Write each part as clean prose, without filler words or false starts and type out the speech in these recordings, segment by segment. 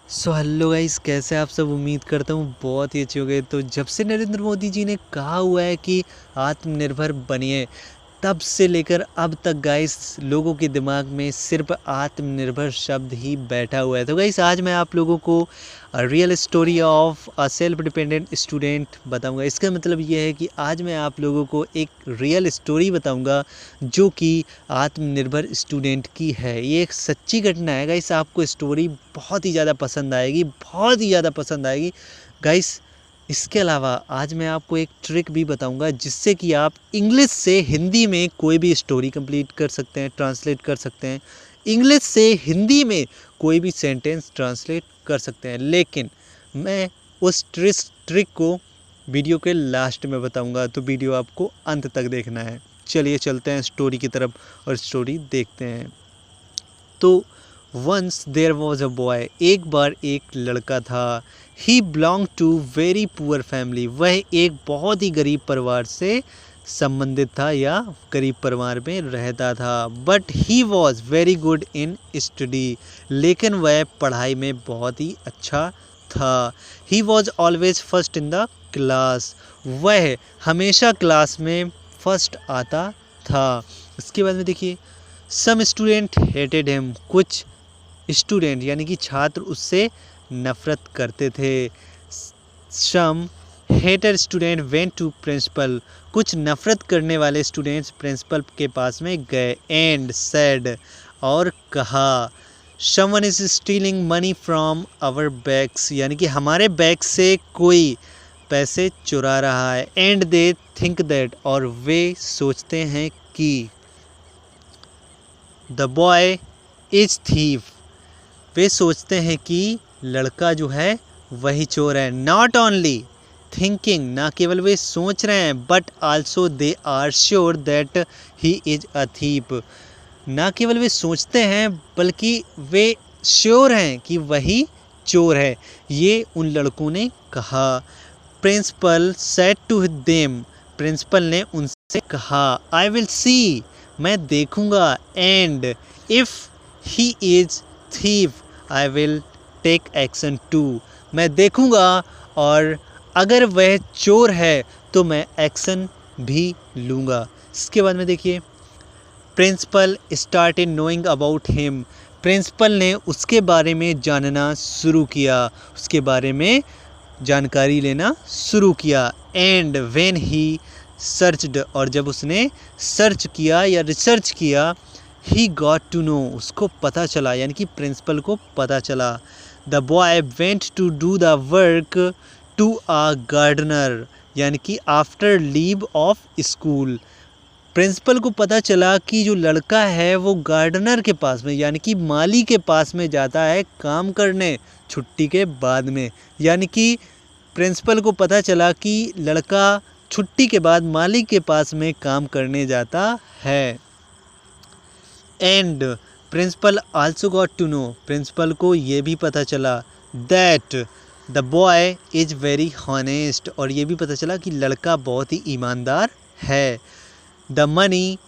So hello guys, कैसे आप सब। उम्मीद करता हूँ बहुत ही अच्छे हो गए। तो जब से नरेंद्र मोदी जी ने कहा हुआ है कि आत्मनिर्भर बनिए, तब से लेकर अब तक गाइस लोगों के दिमाग में सिर्फ आत्मनिर्भर शब्द ही बैठा हुआ है। तो गाइस आज मैं आप लोगों को real story of a self dependent student बताऊंगा। इसका मतलब ये है कि आज मैं आप लोगों को एक रियल स्टोरी बताऊंगा जो कि आत्मनिर्भर स्टूडेंट की है। ये एक सच्ची घटना है गाइस। आपको स्टोरी बहुत ही ज़्यादा पसंद आएगी, बहुत ही ज़्यादा पसंद आएगी गाइस। इसके अलावा आज मैं आपको एक ट्रिक भी बताऊंगा जिससे कि आप इंग्लिश से हिंदी में कोई भी स्टोरी कंप्लीट कर सकते हैं, ट्रांसलेट कर सकते हैं। इंग्लिश से हिंदी में कोई भी सेंटेंस ट्रांसलेट कर सकते हैं। लेकिन मैं उस ट्रिक को वीडियो के लास्ट में बताऊंगा, तो वीडियो आपको अंत तक देखना है। चलिए चलते हैं स्टोरी की तरफ और स्टोरी देखते हैं। तो once there was a boy, एक बार एक लड़का था। He belong to very poor family, वह एक बहुत ही गरीब परिवार से संबंधित था या गरीब परिवार में रहता था। But he was very good in study, लेकिन वह पढ़ाई में बहुत ही अच्छा था। He was always first in the class, वह हमेशा क्लास में फर्स्ट आता था। इसके बाद में देखिए, सम स्टूडेंट हेटेड हिम, कुछ स्टूडेंट यानी कि छात्र उससे नफरत करते थे। Some hated student went to principal, कुछ नफरत करने वाले स्टूडेंट्स प्रिंसिपल के पास में गए। एंड सेड, और कहा, someone is stealing money from our bags, यानी कि हमारे बैग से कोई पैसे चुरा रहा है। एंड दे थिंक दैट, और वे सोचते हैं कि द बॉय इज थीफ, वे सोचते हैं कि लड़का जो है वही चोर है। नॉट ओनली थिंकिंग, ना केवल वे सोच रहे हैं, but also they are sure that he is a thief, ना केवल वे सोचते हैं बल्कि वे श्योर हैं कि वही चोर है। ये उन लड़कों ने कहा। Principal said to them, principal ने उनसे कहा, आई विल सी, मैं देखूंगा। And if he is thief I will take action to, मैं देखूंगा और अगर वह चोर है तो मैं एक्शन भी लूँगा। इसके बाद में देखिए, principal started knowing about him, principal ने उसके बारे में जानना शुरू किया, उसके बारे में जानकारी लेना शुरू किया। एंड व्हेन ही सर्चड, और जब उसने सर्च किया या रिसर्च किया, ही गॉट टू नो, उसको पता चला, यानी कि प्रिंसिपल को पता चला। The boy went to do the work to a gardener, यानी कि after leave of school, principal को पता चला कि जो लड़का है वो गार्डनर के पास में यानी कि माली के पास में जाता है काम करने छुट्टी के बाद में। यानी कि प्रिंसिपल को पता चला कि लड़का छुट्टी के बाद माली के पास में काम करने जाता है। And principal also got to know, principal को ये भी पता चला that the boy is very honest, और ये भी पता चला कि लड़का बहुत ही ईमानदार है। द मनी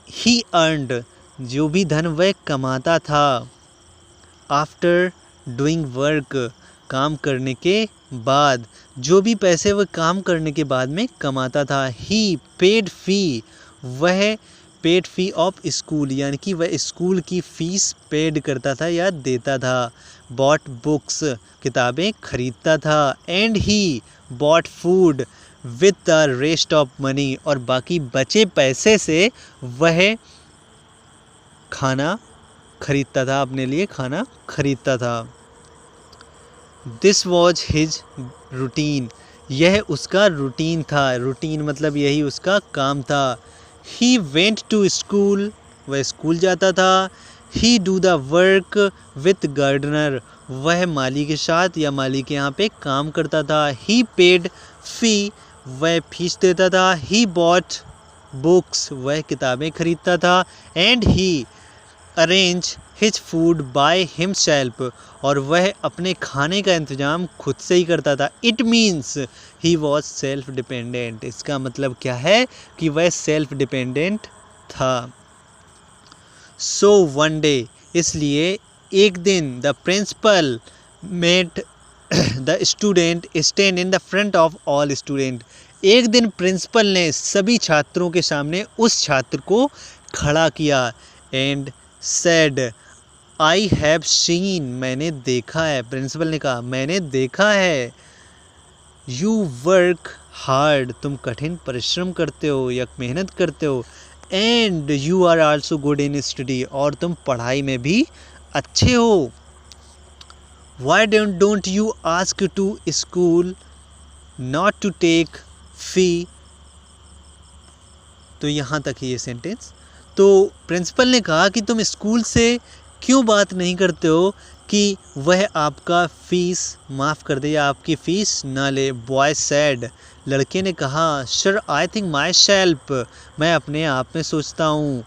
ही अर्नड, जो भी धन वह कमाता था, आफ्टर डूइंग वर्क, काम करने के बाद, जो भी पैसे वह काम करने के बाद में कमाता था। ही पेड फ़ी, वह पेड फ़ी ऑफ स्कूल, यानी कि वह स्कूल की फ़ीस पेड करता था या देता था। बॉट बुक्स, किताबें खरीदता था। And he bought food with the rest of money, और बाकी बचे पैसे से वह खाना खरीदता था, अपने लिए खाना खरीदता था। दिस वॉज हिज रूटीन, यह उसका रूटीन था। रूटीन मतलब यही उसका काम था। ही वेंट टू स्कूल, वह स्कूल जाता था। He do the work with gardener, वह माली के साथ या माली के यहाँ पे काम करता था। ही पेड फ़ी, वह फीस देता था। ही बॉट बुक्स, वह किताबें खरीदता था। And he arrange his food by himself, और वह अपने खाने का इंतज़ाम खुद से ही करता था। It means he was self dependent, इसका मतलब क्या है कि वह सेल्फ डिपेंडेंट था। सो वन डे, इसलिए एक दिन, the principal, made the student stand in the front of all student. एक दिन प्रिंसिपल ने सभी छात्रों के सामने उस छात्र को खड़ा किया and said I have seen, मैंने देखा है। प्रिंसिपल ने कहा मैंने देखा है। यू वर्क हार्ड, तुम कठिन परिश्रम करते हो या मेहनत करते हो। And you are also good in study, और तुम पढ़ाई में भी अच्छे हो। Why don't you ask to school not to take fee. तो यहाँ तक है ये सेंटेंस। तो प्रिंसिपल ने कहा कि तुम स्कूल से क्यों बात नहीं करते हो कि वह आपका फ़ीस माफ़ कर दे या आपकी फ़ीस ना ले। बॉय सैड, लड़के ने कहा sir I think my self, मैं अपने आप में सोचता हूँ।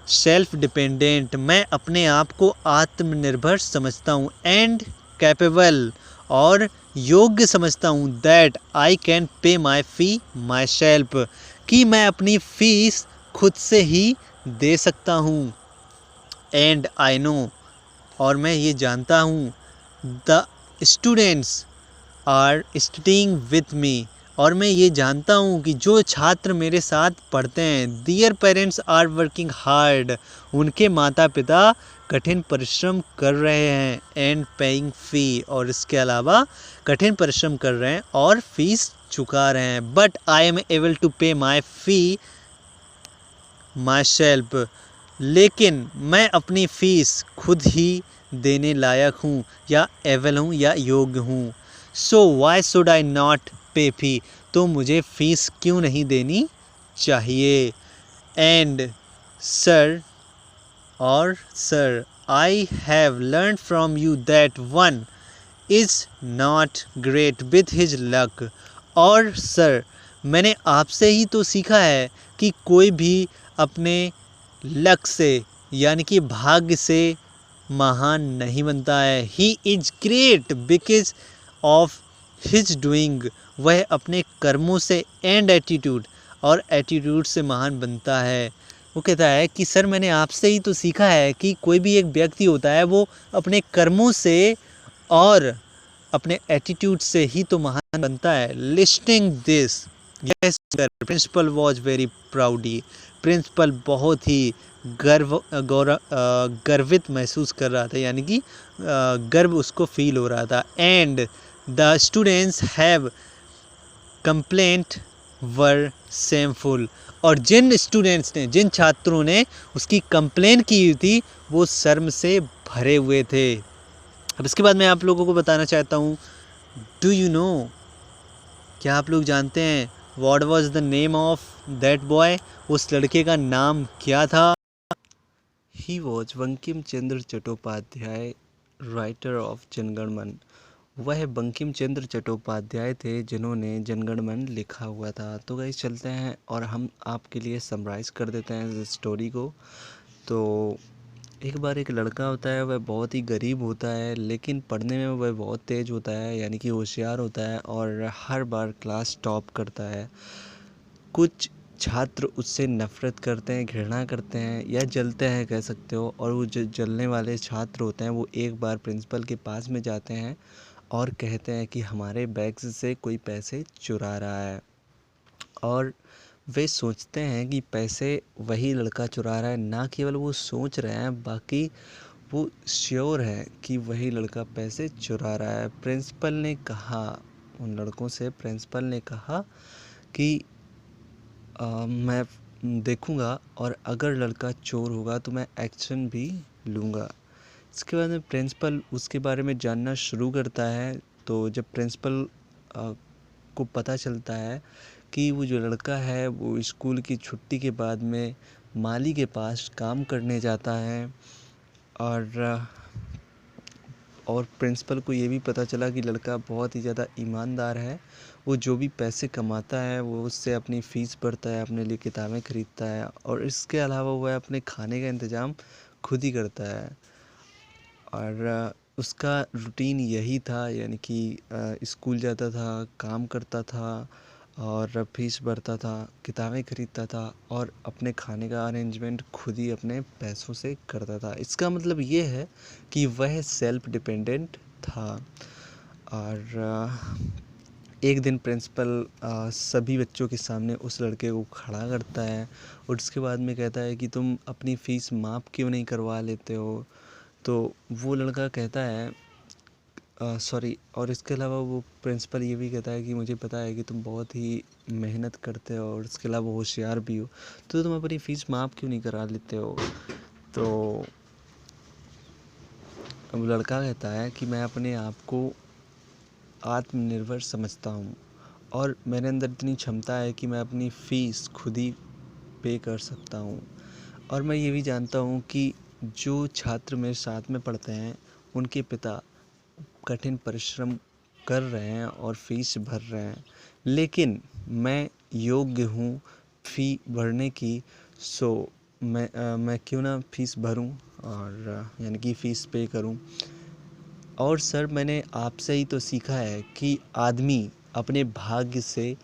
सेल्फ डिपेंडेंट, मैं अपने आप को आत्मनिर्भर समझता हूँ। एंड कैपेबल, और योग्य समझता हूँ। That I can pay my fee my self, कि मैं अपनी फ़ीस खुद से ही दे सकता हूँ। एंड आई नो, और मैं ये जानता हूँ। The students are studying with me, और मैं ये जानता हूँ कि जो छात्र मेरे साथ पढ़ते हैं, दियर पेरेंट्स आर वर्किंग हार्ड, उनके माता पिता कठिन परिश्रम कर रहे हैं। एंड पेइंग फ़ी, और इसके अलावा कठिन परिश्रम कर रहे हैं और फीस चुका रहे हैं। But I am able to pay my fee my self, लेकिन मैं अपनी फ़ीस खुद ही देने लायक हूँ या एबल हूँ या योग्य हूँ। सो वाई शुड आई नॉट पे फ़ी, तो मुझे फ़ीस क्यों नहीं देनी चाहिए। एंड सर, और sir, I have learn from you that one is not great with his luck, और सर, मैंने आपसे ही तो सीखा है कि कोई भी अपने लक से यानी कि भाग्य से महान नहीं बनता है। He is great because of his doing, वह अपने कर्मों से एंड एटीट्यूड, और एटीट्यूड से महान बनता है। वो कहता है कि सर मैंने आपसे ही तो सीखा है कि कोई भी एक व्यक्ति होता है वो अपने कर्मों से और अपने एटीट्यूड से ही तो महान बनता है। Listing this, yes sir, principal was very proudy, principal बहुत ही गर्वित महसूस कर रहा था, यानी कि गर्व उसको फील हो रहा था। And the students have complaint were shameful, और जिन स्टूडेंट्स ने, जिन छात्रों ने उसकी कंप्लेन की हुई थी वो शर्म से भरे हुए थे। अब इसके बाद मैं आप लोगों को बताना चाहता हूँ, डू यू नो, क्या आप लोग जानते हैं what was the name of that boy, उस लड़के का नाम क्या था। He was Bankim Chandra Chattopadhyay, writer of Jana Gana Mana. वह बंकिम चंद्र चट्टोपाध्याय थे जिन्होंने जनगण मन लिखा हुआ था। तो गाइस चलते हैं और हम आपके लिए समराइज़ कर देते हैं इस स्टोरी को। तो एक बार एक लड़का होता है, वह बहुत ही गरीब होता है, लेकिन पढ़ने में वह बहुत तेज़ होता है, यानी कि होशियार होता है और हर बार क्लास टॉप करता है। कुछ छात्र उससे नफ़रत करते हैं, घृणा करते हैं या जलते हैं कह सकते हो, और वो जो जलने वाले छात्र होते हैं वो एक बार प्रिंसिपल के पास में जाते हैं और कहते हैं कि हमारे बैग से कोई पैसे चुरा रहा है। और वे सोचते हैं कि पैसे वही लड़का चुरा रहा है, ना केवल वो सोच रहे हैं बाकी वो श्योर है कि वही लड़का पैसे चुरा रहा है। प्रिंसिपल ने कहा उन लड़कों से, प्रिंसिपल ने कहा कि मैं देखूंगा और अगर लड़का चोर होगा तो मैं एक्शन भी लूँगा। इसके बाद में प्रिंसिपल उसके बारे में जानना शुरू करता है। तो जब प्रिंसिपल को पता चलता है कि वो जो लड़का है वो स्कूल की छुट्टी के बाद में माली के पास काम करने जाता है, और प्रिंसिपल को ये भी पता चला कि लड़का बहुत ही ज़्यादा ईमानदार है। वो जो भी पैसे कमाता है वो उससे अपनी फ़ीस भरता है, अपने लिए किताबें ख़रीदता है, और इसके अलावा वह अपने खाने का इंतज़ाम खुद ही करता है। और उसका रूटीन यही था, यानी कि स्कूल जाता था, काम करता था और फीस भरता था, किताबें ख़रीदता था और अपने खाने का अरेंजमेंट खुद ही अपने पैसों से करता था। इसका मतलब ये है कि वह सेल्फ डिपेंडेंट था। और एक दिन प्रिंसिपल सभी बच्चों के सामने उस लड़के को खड़ा करता है और उसके बाद में कहता है कि तुम अपनी फ़ीस माफ़ क्यों नहीं करवा लेते हो। तो वो लड़का कहता है सॉरी, और इसके अलावा वो प्रिंसिपल ये भी कहता है कि मुझे पता है कि तुम बहुत ही मेहनत करते हो और इसके अलावा होशियार भी हो, तो तुम अपनी फ़ीस माफ़ क्यों नहीं करा लेते हो। तो अब लड़का कहता है कि मैं अपने आप को आत्मनिर्भर समझता हूँ और मेरे अंदर इतनी क्षमता है कि मैं अपनी फ़ीस खुद ही पे कर सकता हूँ। और मैं ये भी जानता हूँ कि जो छात्र मेरे साथ में पढ़ते हैं उनके पिता कठिन परिश्रम कर रहे हैं और फीस भर रहे हैं, लेकिन मैं योग्य हूँ फ़ी भरने की। सो मैं क्यों ना फ़ीस भरूँ और यानी कि फ़ीस पे करूँ। और सर मैंने आपसे ही तो सीखा है कि आदमी अपने भाग्य से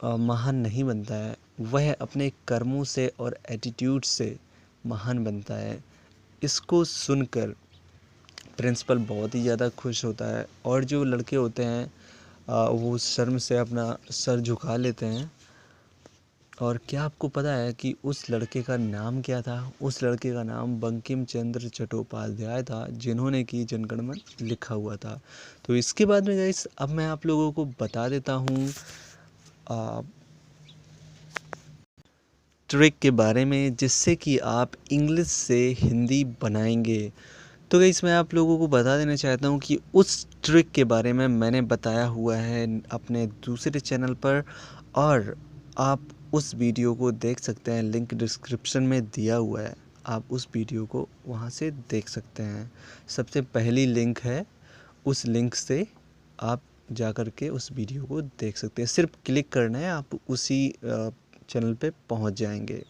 महान नहीं बनता है, वह अपने कर्मों से और एटीट्यूड से महान बनता है। इसको सुनकर प्रिंसिपल बहुत ही ज़्यादा खुश होता है और जो लड़के होते हैं वो शर्म से अपना सर झुका लेते हैं। और क्या आपको पता है कि उस लड़के का नाम क्या था? उस लड़के का नाम बंकिम चंद्र चट्टोपाध्याय था, जिन्होंने कि जनगण मन लिखा हुआ था। तो इसके बाद में गाइस अब मैं आप लोगों को बता देता हूँ ट्रिक के बारे में, जिससे कि आप इंग्लिश से हिंदी बनाएंगे। तो गाइस मैं आप लोगों को बता देना चाहता हूँ कि उस ट्रिक के बारे में मैंने बताया हुआ है अपने दूसरे चैनल पर, और आप उस वीडियो को देख सकते हैं, लिंक डिस्क्रिप्शन में दिया हुआ है, आप उस वीडियो को वहाँ से देख सकते हैं। सबसे पहली लिंक है, उस लिंक से आप जा कर के उस वीडियो को देख सकते हैं। सिर्फ क्लिक करना है, आप उसी चैनल पे पहुँच जाएंगे।